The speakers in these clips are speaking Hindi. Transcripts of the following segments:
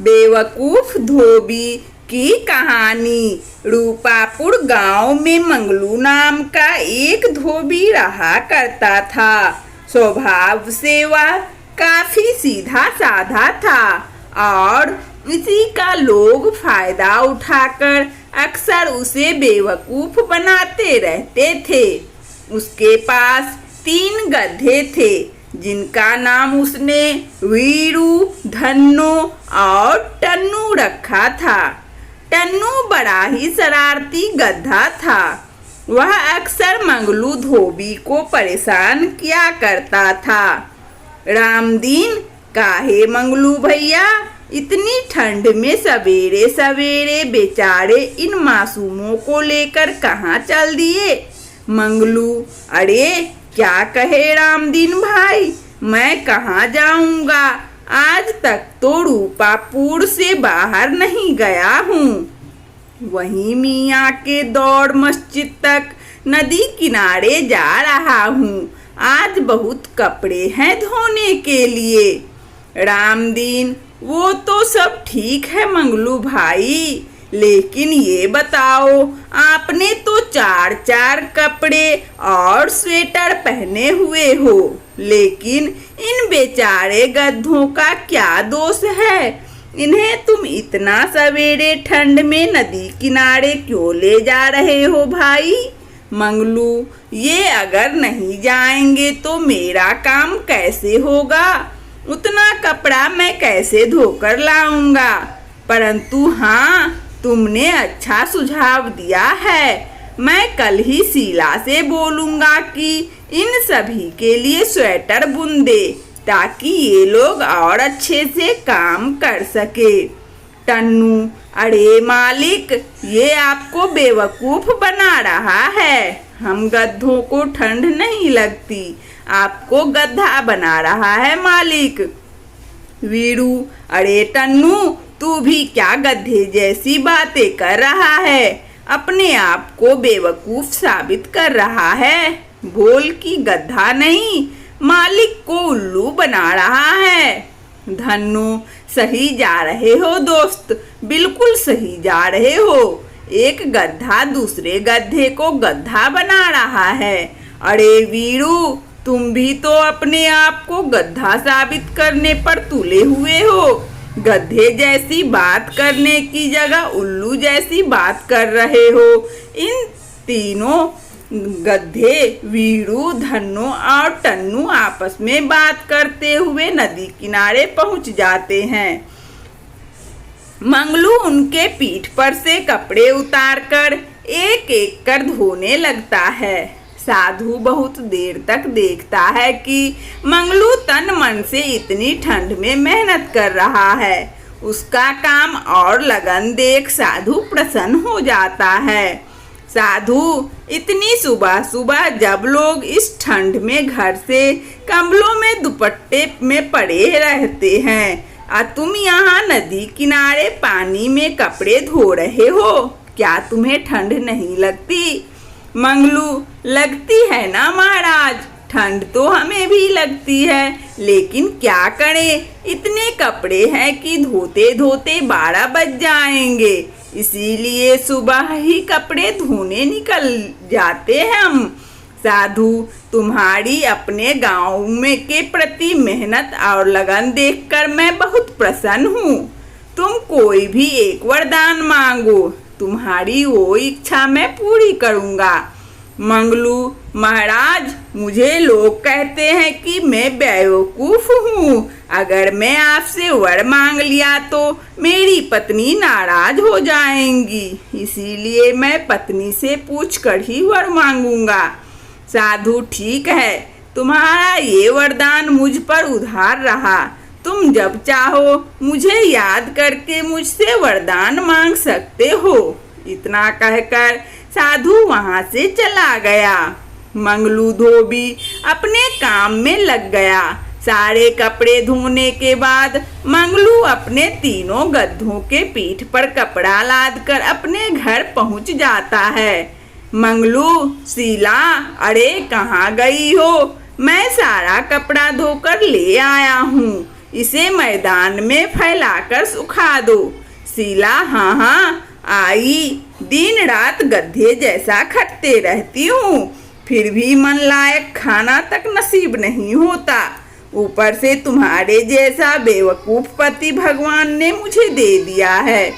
बेवकूफ धोबी की कहानी। रूपापुर गांव में मंगलू नाम का एक धोबी रहा करता था। स्वभाव से वह काफी सीधा साधा था और इसी का लोग फायदा उठाकर अक्सर उसे बेवकूफ बनाते रहते थे। उसके पास 3 गधे थे जिनका नाम उसने वीरू, धन्नो और टन्नू रखा था। टन्नू बड़ा ही शरारती गधा था। वह अक्सर मंगलू धोबी को परेशान किया करता था। रामदीन, काहे मंगलू भैया इतनी ठंड में सवेरे सवेरे बेचारे इन मासूमों को लेकर कहाँ चल दिए? मंगलू, अरे क्या कहे रामदीन भाई, मैं कहाँ जाऊंगा, आज तक तो रूपापुर से बाहर नहीं गया हूँ। वहीं मियाँ के दौड़ मस्जिद तक नदी किनारे जा रहा हूँ। आज बहुत कपड़े हैं धोने के लिए। रामदीन, वो तो सब ठीक है मंगलू भाई, लेकिन ये बताओ, आपने तो 4 कपड़े और स्वेटर पहने हुए हो, लेकिन इन बेचारे गधों का क्या दोष है? इन्हें तुम इतना सवेरे ठंड में नदी किनारे क्यों ले जा रहे हो भाई? मंगलू, ये अगर नहीं जाएंगे तो मेरा काम कैसे होगा? उतना कपड़ा मैं कैसे धोकर लाऊंगा? परंतु हाँ, तुमने अच्छा सुझाव दिया है। मैं कल ही शीला से बोलूंगा कि इन सभी के लिए स्वेटर बुन दे, ताकि ये लोग और अच्छे से काम कर सके। टन्नू, अरे मालिक, ये आपको बेवकूफ बना रहा है। हम गधों को ठंड नहीं लगती, आपको गधा बना रहा है मालिक। वीरू, अरे टन्नू, तू भी क्या गधे जैसी बातें कर रहा है? अपने आप को बेवकूफ साबित कर रहा है। बोल कि गधा नहीं, मालिक को उल्लू बना रहा है। धन्नो, सही जा रहे हो दोस्त, बिल्कुल सही जा रहे हो। एक गधा दूसरे गधे को गधा बना रहा है। अरे वीरू, तुम भी तो अपने आप को गधा साबित करने पर तुले हुए हो। गधे जैसी बात करने की जगह उल्लू जैसी बात कर रहे हो। इन तीनों गधे वीरू, धन्नो और टन्नू आपस में बात करते हुए नदी किनारे पहुंच जाते हैं। मंगलू उनके पीठ पर से कपड़े उतारकर एक एक कर धोने लगता है। साधु बहुत देर तक देखता है कि मंगलू तन मन से इतनी ठंड में मेहनत कर रहा है। उसका काम और लगन देख साधु प्रसन्न हो जाता है। साधु, इतनी सुबह सुबह जब लोग इस ठंड में घर से कंबलों में दुपट्टे में पड़े रहते हैं, और तुम यहाँ नदी किनारे पानी में कपड़े धो रहे हो, क्या तुम्हें ठंड नहीं लगती? मंगलू, लगती है ना महाराज, ठंड तो हमें भी लगती है, लेकिन क्या करें, इतने कपड़े हैं कि धोते धोते 12 बज जाएंगे, इसीलिए सुबह ही कपड़े धोने निकल जाते हैं हम। साधु, तुम्हारी अपने गांव में के प्रति मेहनत और लगन देखकर मैं बहुत प्रसन्न हूँ। तुम कोई भी एक वरदान मांगो, तुम्हारी वो इच्छा मैं पूरी करूँगा। मंगलू, महाराज, मुझे लोग कहते हैं कि मैं बेवकूफ हूँ। अगर मैं आपसे वर मांग लिया तो मेरी पत्नी नाराज हो जाएंगी, इसीलिए मैं पत्नी से पूछकर ही वर मांगूंगा। साधु, ठीक है, तुम्हारा ये वरदान मुझ पर उधार रहा। तुम जब चाहो मुझे याद करके मुझसे वरदान मांग सकते हो। इतना कहकर साधु वहां से चला गया। मंगलू धोबी अपने काम में लग गया। सारे कपड़े धोने के बाद मंगलू अपने तीनों गधों के पीठ पर कपड़ा लादकर अपने घर पहुंच जाता है। मंगलू, शीला, अरे कहाँ गई हो? मैं सारा कपड़ा धोकर ले आया हूँ। इसे मैदान में फैलाकर सुखा दो। शीला, हाँ हाँ आई, दिन रात गधे जैसा खटते रहती हूँ, फिर भी मन लायक खाना तक नसीब नहीं होता। ऊपर से तुम्हारे जैसा बेवकूफ पति भगवान ने मुझे दे दिया है।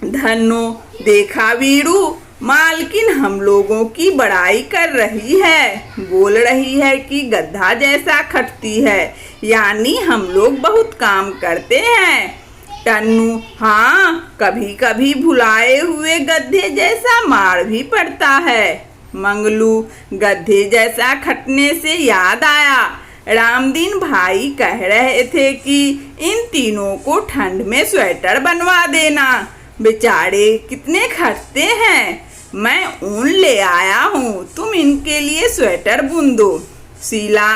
धन्नो, देखा वीरू, मालकिन हम लोगों की बड़ाई कर रही है, बोल रही है कि गधा जैसा खटती है, यानी हम लोग बहुत काम करते हैं। टन्नू, हाँ, कभी कभी भुलाए हुए गधे जैसा मार भी पड़ता है। मंगलू, गधे जैसा खटने से याद आया, रामदीन भाई कह रहे थे कि इन तीनों को ठंड में स्वेटर बनवा देना, बेचारे कितने खटते हैं। मैं ऊन ले आया हूँ, तुम इनके लिए स्वेटर बुन दो। शीला,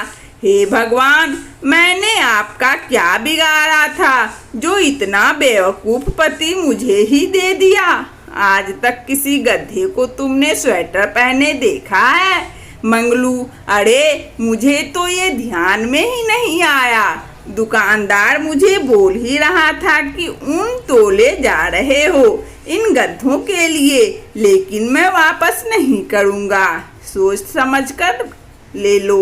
हे भगवान, मैंने आपका क्या बिगाड़ा था जो इतना बेवकूफ पति मुझे ही दे दिया। आज तक किसी गधे को तुमने स्वेटर पहने देखा है? मंगलू, अरे मुझे तो ये ध्यान में ही नहीं आया, दुकानदार मुझे बोल ही रहा था कि ऊन तोले जा रहे हो इन गधों के लिए, लेकिन मैं वापस नहीं करूँगा, सोच समझ कर ले लो।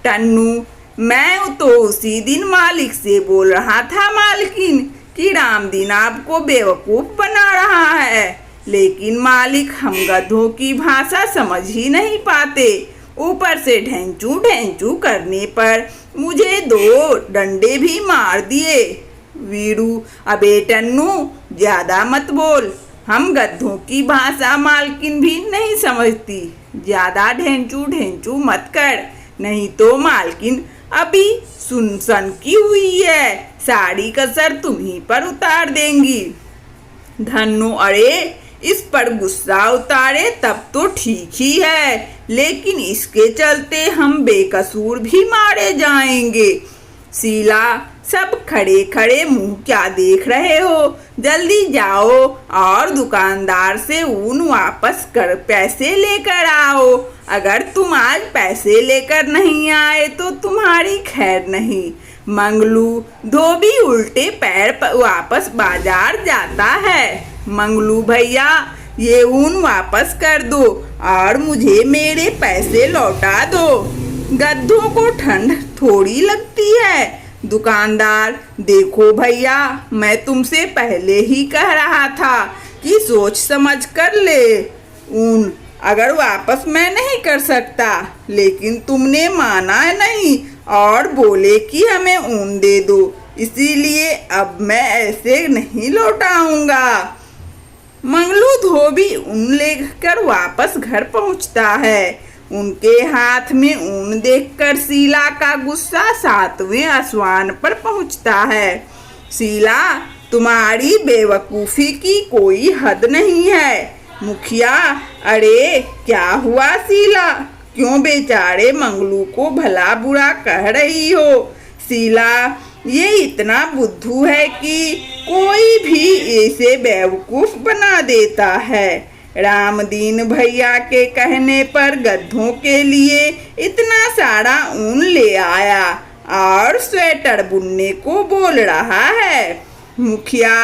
टन्नू, मैं तो उसी दिन मालिक से बोल रहा था मालकिन कि रामदीन आपको बेवकूफ़ बना रहा है, लेकिन मालिक हम गधों की भाषा समझ ही नहीं पाते। ऊपर से ढेंचू ढेंचू करने पर मुझे 2 डंडे भी मार दिए। वीरू, अबे टन्नू, ज़्यादा मत बोल, हम गधों की भाषा मालकिन भी नहीं समझती, ज़्यादा ढेंचू ढेंचू मत कर, नहीं तो मालकिन अभी सुनसन की हुई है, साड़ी का सर तुम्हीं पर उतार देंगी। धन्नो, अरे इस पर गुस्सा उतारे तब तो ठीक ही है, लेकिन इसके चलते हम बेकसूर भी मारे जाएंगे। शीला, सब खड़े खड़े मुंह क्या देख रहे हो, जल्दी जाओ और दुकानदार से ऊन वापस कर पैसे लेकर आओ। अगर तुम आज पैसे लेकर नहीं आए तो तुम्हारी खैर नहीं। मंगलू, धोबी उल्टे पैर वापस बाजार जाता है। मंगलू भैया, ये ऊन वापस कर दो और मुझे मेरे पैसे लौटा दो, गधों को ठंड थोड़ी लगती है। दुकानदार, देखो भैया, मैं तुमसे पहले ही कह रहा था कि सोच समझ कर ले ऊन, अगर वापस मैं नहीं कर सकता, लेकिन तुमने माना नहीं और बोले कि हमें ऊन दे दो, इसीलिए अब मैं ऐसे नहीं लौटाऊंगा। मंगलू धोबी ऊन लेकर वापस घर पहुंचता है। उनके हाथ में ऊन देखकर शीला का गुस्सा 7वें आसमान पर पहुंचता है। शीला, तुम्हारी बेवकूफ़ी की कोई हद नहीं है। मुखिया, अरे क्या हुआ शीला, क्यों बेचारे मंगलू को भला बुरा कह रही हो? शीला, ये इतना बुद्धू है कि कोई भी इसे बेवकूफ़ बना देता है। रामदीन भैया के कहने पर गधों के लिए इतना सारा ऊन ले आया और स्वेटर बुनने को बोल रहा है। मुखिया,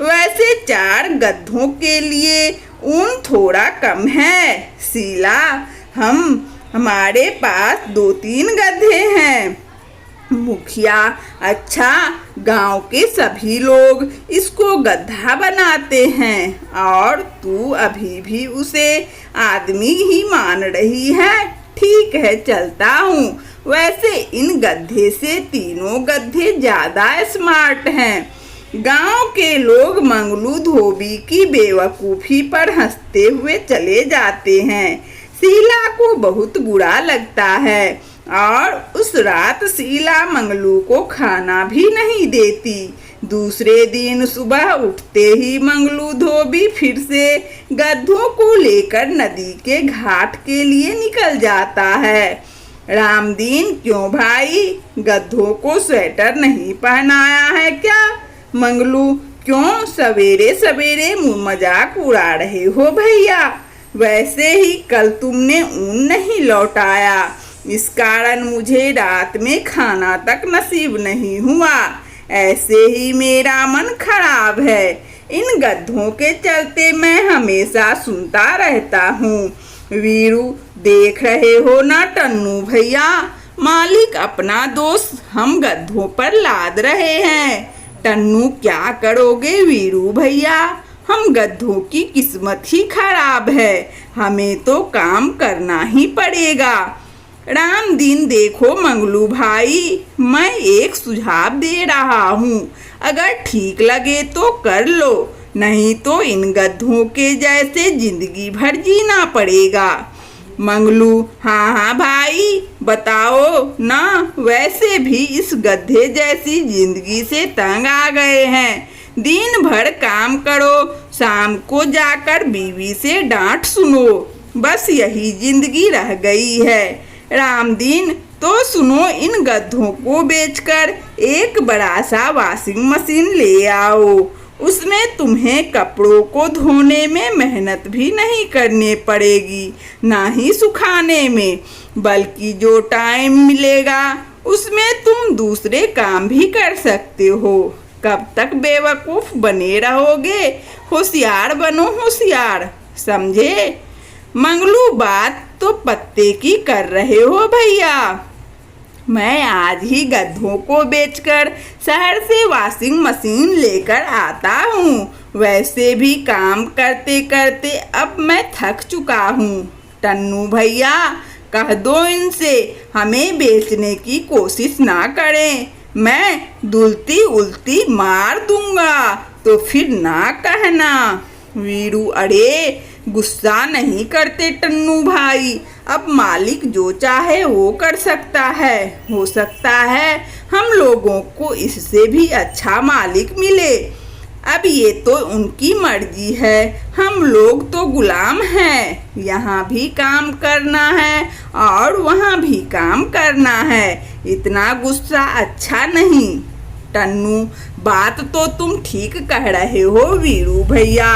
वैसे 4 गधों के लिए ऊन थोड़ा कम है। शीला, हमारे पास 2-3 गधे हैं। मुखिया, अच्छा, गांव के सभी लोग इसको गधा बनाते हैं और तू अभी भी उसे आदमी ही मान रही है। ठीक है, चलता हूँ। वैसे इन गधे से तीनों गधे ज़्यादा स्मार्ट हैं। गांव के लोग मंगलू धोबी की बेवकूफ़ी पर हंसते हुए चले जाते हैं। शीला को बहुत बुरा लगता है और उस रात शीला मंगलू को खाना भी नहीं देती। दूसरे दिन सुबह उठते ही मंगलू धोबी फिर से गधों को लेकर नदी के घाट के लिए निकल जाता है। रामदीन, क्यों भाई, गधों को स्वेटर नहीं पहनाया है क्या? मंगलू, क्यों सवेरे सवेरे मजाक उड़ा रहे हो भैया? वैसे ही कल तुमने ऊन नहीं लौटाया, इस कारण मुझे रात में खाना तक नसीब नहीं हुआ। ऐसे ही मेरा मन खराब है। इन गधों के चलते मैं हमेशा सुनता रहता हूँ। वीरू, देख रहे हो ना टन्नू भैया, मालिक अपना दोष हम गधों पर लाद रहे हैं। टन्नू, क्या करोगे वीरू भैया, हम गधों की किस्मत ही खराब है। हमें तो काम करना ही पड़ेगा। राम दिन, देखो मंगलू भाई, मैं एक सुझाव दे रहा हूँ, अगर ठीक लगे तो कर लो, नहीं तो इन गधों के जैसे जिंदगी भर जीना पड़ेगा। मंगलू, हाँ हाँ भाई, बताओ ना, वैसे भी इस गधे जैसी जिंदगी से तंग आ गए हैं। दिन भर काम करो, शाम को जाकर बीवी से डांट सुनो, बस यही जिंदगी रह गई है। रामदीन, तो सुनो, इन गधों को बेचकर एक बड़ा सा वॉशिंग मशीन ले आओ। उसमें तुम्हें कपड़ों को धोने में मेहनत भी नहीं करनी पड़ेगी, ना ही सुखाने में, बल्कि जो टाइम मिलेगा उसमें तुम दूसरे काम भी कर सकते हो। कब तक बेवकूफ बने रहोगे? होशियार बनो, होशियार, समझे? मंगलू, बात तो पत्ते की कर रहे हो भैया। मैं आज ही गधों को बेचकर शहर से वॉशिंग मशीन लेकर आता हूँ। वैसे भी काम करते करते अब मैं थक चुका हूँ। टन्नू भैया, कह दो इनसे हमें बेचने की कोशिश ना करें, मैं दुलती उल्टी मार दूंगा, तो फिर ना कहना। वीरू, अरे गुस्सा नहीं करते टन्नू भाई, अब मालिक जो चाहे वो कर सकता है। हो सकता है हम लोगों को इससे भी अच्छा मालिक मिले। अब ये तो उनकी मर्जी है, हम लोग तो गुलाम हैं। यहाँ भी काम करना है और वहाँ भी काम करना है। इतना गुस्सा अच्छा नहीं। टन्नू, बात तो तुम ठीक कह रहे हो वीरू भैया,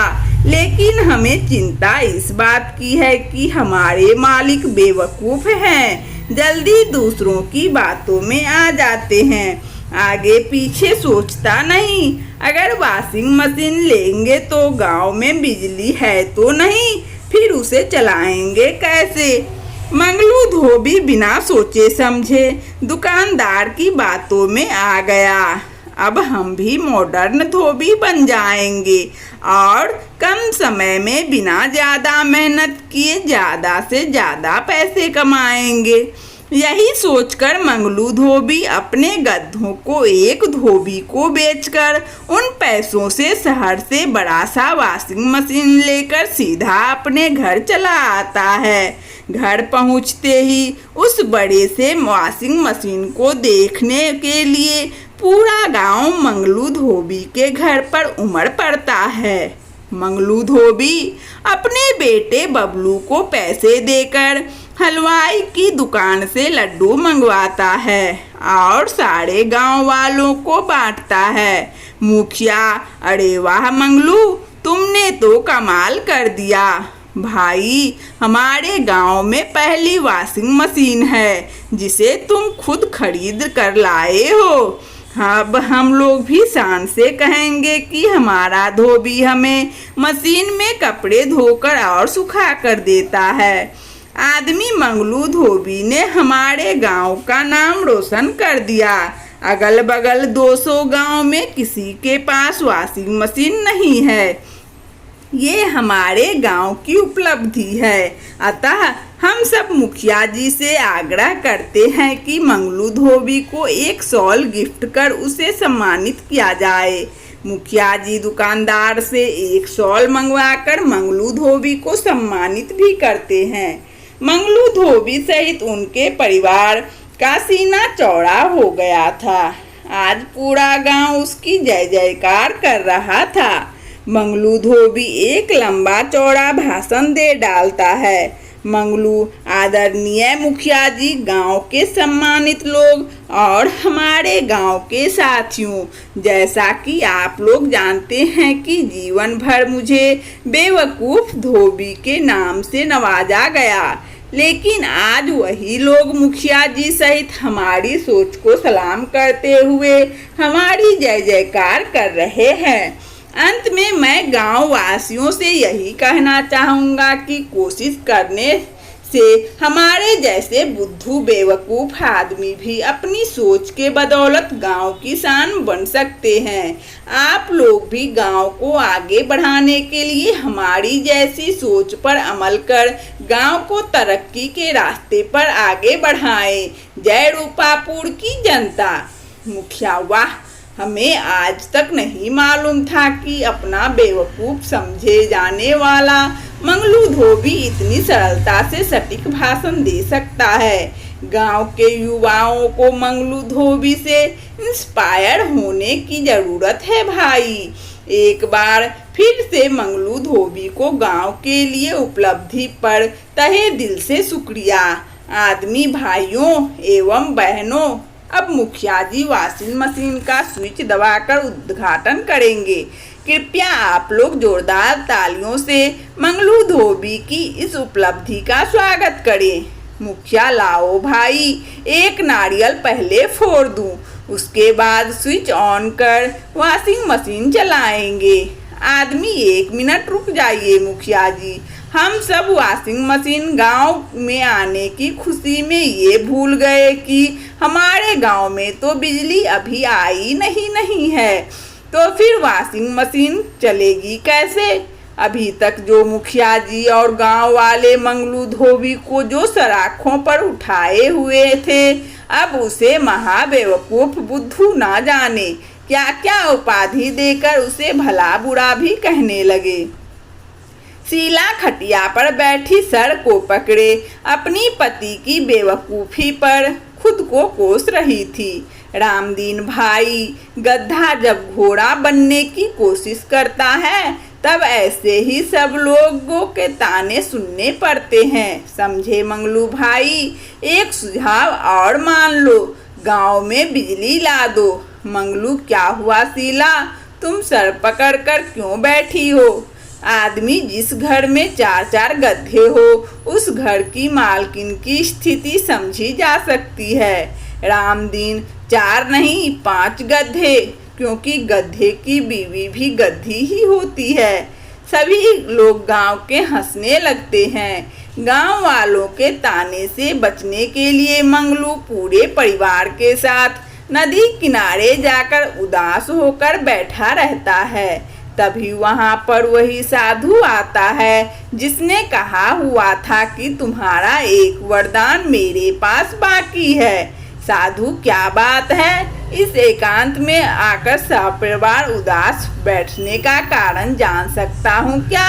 लेकिन हमें चिंता इस बात की है कि हमारे मालिक बेवकूफ़ हैं, जल्दी दूसरों की बातों में आ जाते हैं, आगे पीछे सोचता नहीं। अगर वॉशिंग मशीन लेंगे तो गांव में बिजली है तो नहीं, फिर उसे चलाएंगे कैसे? मंगलू धोबी बिना सोचे समझे दुकानदार की बातों में आ गया। अब हम भी मॉडर्न धोबी बन जाएंगे और कम समय में बिना ज़्यादा मेहनत किए ज़्यादा से ज़्यादा पैसे कमाएंगे। यही सोचकर मंगलू धोबी अपने गधों को एक धोबी को बेचकर उन पैसों से शहर से बड़ा सा वॉशिंग मशीन लेकर सीधा अपने घर चला आता है। घर पहुंचते ही उस बड़े से वॉशिंग मशीन को देखने के लिए पूरा गांव मंगलू धोबी के घर पर उमड़ पड़ता है। मंगलू धोबी अपने बेटे बबलू को पैसे देकर हलवाई की दुकान से लड्डू मंगवाता है और सारे गांव वालों को बांटता है। मुखिया, अरे वाह मंगलू, तुमने तो कमाल कर दिया भाई, हमारे गांव में पहली वॉशिंग मशीन है जिसे तुम खुद खरीद कर लाए हो। अब हम लोग भी शान से कहेंगे कि हमारा धोबी हमें मशीन में कपड़े धोकर और सुखा कर देता है। आदमी मंगलू धोबी ने हमारे गांव का नाम रोशन कर दिया। अगल बगल 200 गांव में किसी के पास वॉशिंग मशीन नहीं है। ये हमारे गांव की उपलब्धि है। अतः हम सब मुखिया जी से आग्रह करते हैं कि मंगलू धोबी को एक शॉल गिफ्ट कर उसे सम्मानित किया जाए। मुखिया जी दुकानदार से एक शॉल मंगवाकर मंगलू धोबी को सम्मानित भी करते हैं। मंगलू धोबी सहित उनके परिवार का सीना चौड़ा हो गया था। आज पूरा गांव उसकी जय जयकार कर रहा था। मंगलू धोबी एक लंबा चौड़ा भाषण दे डालता है। मंगलू, आदरणीय मुखिया जी, गांव के सम्मानित लोग और हमारे गांव के साथियों, जैसा कि आप लोग जानते हैं कि जीवन भर मुझे बेवकूफ़ धोबी के नाम से नवाजा गया, लेकिन आज वही लोग मुखिया जी सहित हमारी सोच को सलाम करते हुए हमारी जय जयकार कर रहे हैं। अंत में मैं गांव वासियों से यही कहना चाहूँगा कि कोशिश करने से हमारे जैसे बुद्धू बेवकूफ़ आदमी भी अपनी सोच के बदौलत गांव की शान बन सकते हैं। आप लोग भी गांव को आगे बढ़ाने के लिए हमारी जैसी सोच पर अमल कर गांव को तरक्की के रास्ते पर आगे बढ़ाएं। जय रूपापुर की जनता। मुखिया: वाह, हमें आज तक नहीं मालूम था कि अपना बेवकूफ़ समझे जाने वाला मंगलू धोबी इतनी सरलता से सटीक भाषण दे सकता है। गांव के युवाओं को मंगलू धोबी से इंस्पायर होने की ज़रूरत है भाई। एक बार फिर से मंगलू धोबी को गांव के लिए उपलब्धि पर तहे दिल से शुक्रिया। आदमी भाइयों एवं बहनों, अब मुखिया जी वॉशिंग मशीन का स्विच दबाकर उद्घाटन करेंगे। कृपया आप लोग जोरदार तालियों से मंगलू धोबी की इस उपलब्धि का स्वागत करें। मुखिया: लाओ भाई, एक नारियल पहले फोड़ दूं, उसके बाद स्विच ऑन कर वॉशिंग मशीन चलाएंगे। आदमी: 1 मिनट रुक जाइए मुखिया जी, हम सब वॉशिंग मशीन गांव में आने की खुशी में ये भूल गए कि हमारे गांव में तो बिजली अभी आई नहीं है, तो फिर वॉशिंग मशीन चलेगी कैसे? अभी तक जो मुखिया जी और गांव वाले मंगलू धोबी को जो सराखों पर उठाए हुए थे, अब उसे महाबेवकूफ बुद्धू ना जाने क्या क्या उपाधि देकर उसे भला बुरा भी कहने लगे। शीला खटिया पर बैठी सर को पकड़े अपनी पति की बेवकूफ़ी पर खुद को कोस रही थी। रामदीन भाई, गधा जब घोड़ा बनने की कोशिश करता है तब ऐसे ही सब लोगों के ताने सुनने पड़ते हैं, समझे मंगलू भाई? एक सुझाव और मान लो, गांव में बिजली ला दो। मंगलू: क्या हुआ शीला, तुम सर पकड़ कर क्यों बैठी हो? आदमी जिस घर में 4 गधे हो उस घर की मालकिन की स्थिति समझी जा सकती है। रामदीन: 4 नहीं 5 गधे, क्योंकि गधे की बीवी भी गधी ही होती है। सभी लोग गांव के हंसने लगते हैं। गांव वालों के ताने से बचने के लिए मंगलू पूरे परिवार के साथ नदी किनारे जाकर उदास होकर बैठा रहता है। तभी वहां पर वही साधु आता है जिसने कहा हुआ था कि तुम्हारा एक वरदान मेरे पास बाकी है। साधु: क्या बात है? इस एकांत में आकर सपरिवार उदास बैठने का कारण जान सकता हूँ क्या?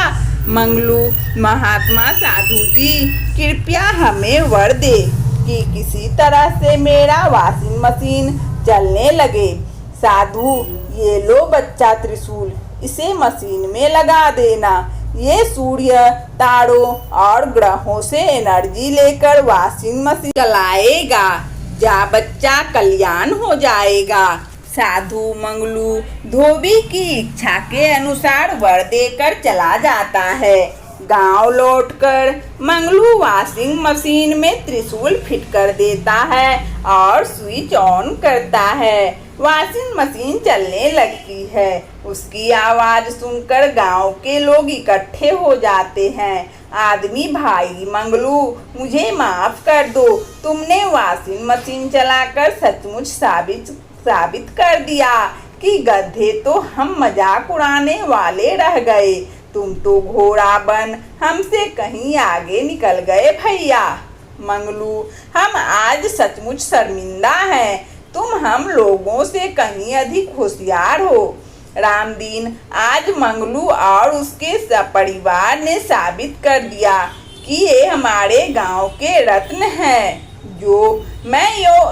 मंगलू: महात्मा साधु जी, कृपया हमें वर दे कि किसी तरह से मेरा वॉशिंग मशीन चलने लगे। साधु: ये लो बच्चा त्रिशूल, इसे मशीन में लगा देना। ये सूर्य, तारों और ग्रहों से एनर्जी लेकर वॉशिंग मशीन चलाएगा। जा बच्चा, कल्याण हो जाएगा। साधु मंगलू धोबी की इच्छा के अनुसार वर देकर चला जाता है। गांव लौटकर मंगलू वॉशिंग मशीन में त्रिशूल फिट कर देता है और स्विच ऑन करता है। वॉशिंग मशीन चलने लगती है। उसकी आवाज़ सुनकर गांव के लोग इकट्ठे हो जाते हैं। आदमी भाई मंगलू, मुझे माफ़ कर दो, तुमने वॉशिंग मशीन चलाकर सचमुच साबित कर दिया कि गधे तो हम मजाक उड़ाने वाले रह गए। तुम तो घोड़ा बन हमसे कहीं आगे निकल गए भैया। मंगलू: हम आज सचमुच शर्मिंदा हैं, तुम हम लोगों से कहीं अधिक होशियार हो। रामदीन: आज मंगलू और उसके परिवार ने साबित कर दिया कि ये हमारे गांव के रत्न हैं।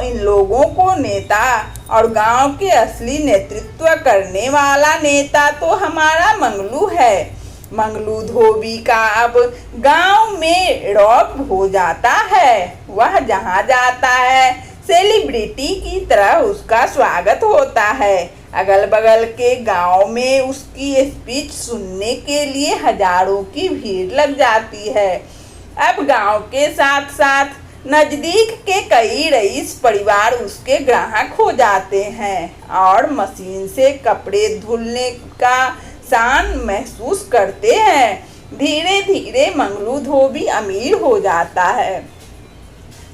इन लोगों को नेता और गांव के असली नेतृत्व करने वाला नेता तो हमारा मंगलू है। मंगलू धोबी का अब गांव में रौब हो जाता है। वह जहां जाता है सेलिब्रिटी की तरह उसका स्वागत होता है। अगल बगल के गांव में उसकी स्पीच सुनने के लिए हजारों की भीड़ लग जाती है। अब गांव के साथ साथ नजदीक के कई रईस परिवार उसके ग्राहक हो जाते हैं और मशीन से कपड़े धुलने का शान महसूस करते हैं। धीरे धीरे मंगलू धोबी अमीर हो जाता है।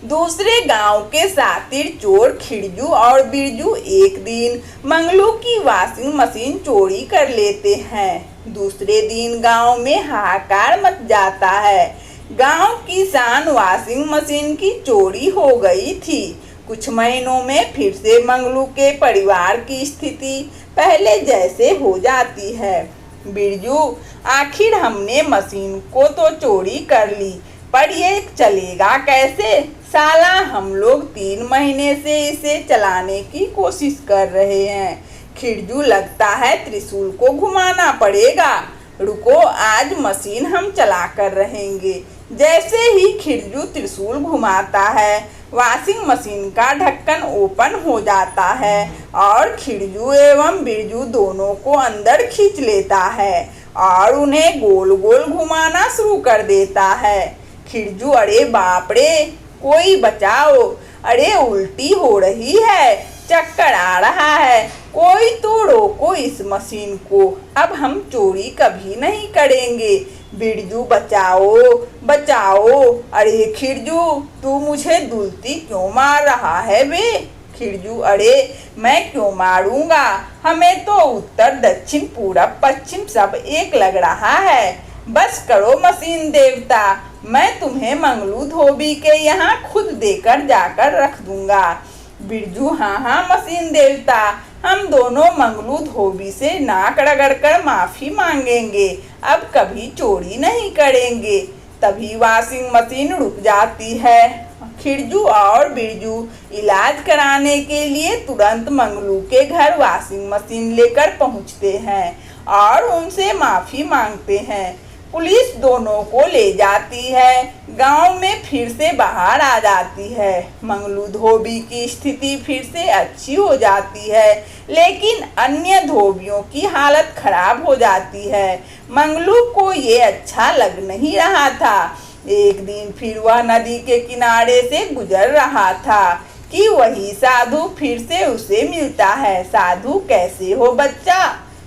दूसरे गांव के सातिर चोर खिड़जू और बिरजू एक दिन मंगलू की वॉशिंग मशीन चोरी कर लेते हैं। दूसरे दिन गांव में हाहाकार मच जाता है। गांव की शान वॉशिंग मशीन की चोरी हो गई थी। कुछ महीनों में फिर से मंगलू के परिवार की स्थिति पहले जैसे हो जाती है। बिरजू, आखिर हमने मशीन को तो चोरी कर ली, पर ये चलेगा कैसे? साला हम लोग 3 महीने से इसे चलाने की कोशिश कर रहे हैं। खिड़जू, लगता है त्रिशूल को घुमाना पड़ेगा। रुको, आज मशीन हम चला कर रहेंगे। जैसे ही खिड़जू त्रिशूल घुमाता है, वॉशिंग मशीन का ढक्कन ओपन हो जाता है और खिड़जू एवं बिरजू दोनों को अंदर खींच लेता है और उन्हें गोल गोल घुमाना शुरू कर देता है। खिड़जू, अरे बाप रे, कोई बचाओ, अरे उल्टी हो रही है, चक्कर आ रहा है, कोई तो रोको इस मशीन को, अब हम चोरी कभी नहीं करेंगे। बिरजू, बचाओ बचाओ। अरे खिड़जू, तू मुझे दुलती क्यों मार रहा है बे? खिड़जू, अरे मैं क्यों मारूंगा, हमें तो उत्तर दक्षिण पूरब पश्चिम सब एक लग रहा है। बस करो मशीन देवता, मैं तुम्हें मंगलू धोबी के यहाँ खुद देकर जाकर रख दूंगा। बिरजू, हाँ हाँ मशीन देवता, हम दोनों मंगलू धोबी से नाक रगड़कर माफी मांगेंगे, अब कभी चोरी नहीं करेंगे। तभी वॉशिंग मशीन रुक जाती है। खिड़जू और बिरजू इलाज कराने के लिए तुरंत मंगलू के घर वॉशिंग मशीन लेकर पहुंचते हैं और उनसे माफी मांगते हैं। पुलिस दोनों को ले जाती है। गांव में फिर से बाहर आ जाती है। मंगलू धोबी की स्थिति फिर से अच्छी हो जाती है, लेकिन अन्य धोबियों की हालत खराब हो जाती है। मंगलू को ये अच्छा लग नहीं रहा था। एक दिन फिर वह नदी के किनारे से गुजर रहा था कि वही साधु फिर से उसे मिलता है। साधु, कैसे हो बच्चा?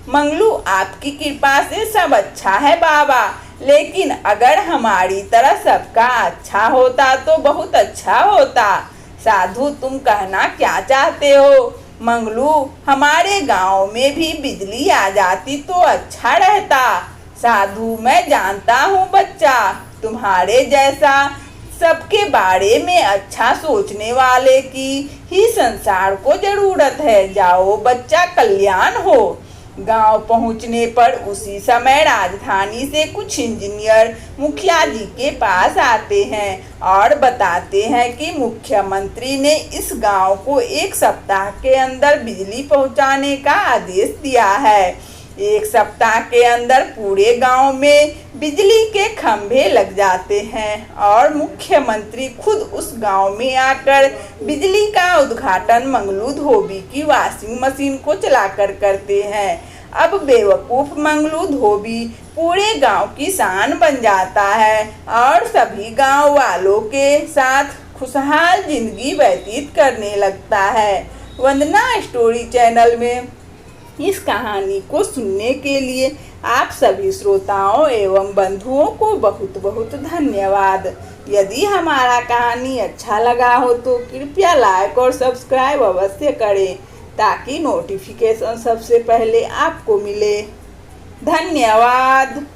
मंगलू, आपकी कृपा से सब अच्छा है बाबा, लेकिन अगर हमारी तरह सबका अच्छा होता तो बहुत अच्छा होता। साधु, तुम कहना क्या चाहते हो? मंगलू, हमारे गांव में भी बिजली आ जाती तो अच्छा रहता। साधु, मैं जानता हूँ बच्चा, तुम्हारे जैसा सबके बारे में अच्छा सोचने वाले की ही संसार को जरूरत है। जाओ बच्चा, कल्याण हो। गांव पहुंचने पर उसी समय राजधानी से कुछ इंजीनियर मुखिया जी के पास आते हैं और बताते हैं कि मुख्यमंत्री ने इस गांव को 1 सप्ताह के अंदर बिजली पहुंचाने का आदेश दिया है। 1 सप्ताह के अंदर पूरे गांव में बिजली के खंभे लग जाते हैं और मुख्यमंत्री खुद उस गांव में आकर बिजली का उद्घाटन मंगलू धोबी की वॉशिंग मशीन को चलाकर करते हैं। अब बेवकूफ मंगलू धोबी पूरे गांव की शान बन जाता है और सभी गांव वालों के साथ खुशहाल जिंदगी व्यतीत करने लगता है। वंदना स्टोरी चैनल में इस कहानी को सुनने के लिए आप सभी श्रोताओं एवं बंधुओं को बहुत बहुत धन्यवाद। यदि हमारा कहानी अच्छा लगा हो तो कृपया लाइक और सब्सक्राइब अवश्य करें ताकि नोटिफिकेशन सबसे पहले आपको मिले। धन्यवाद।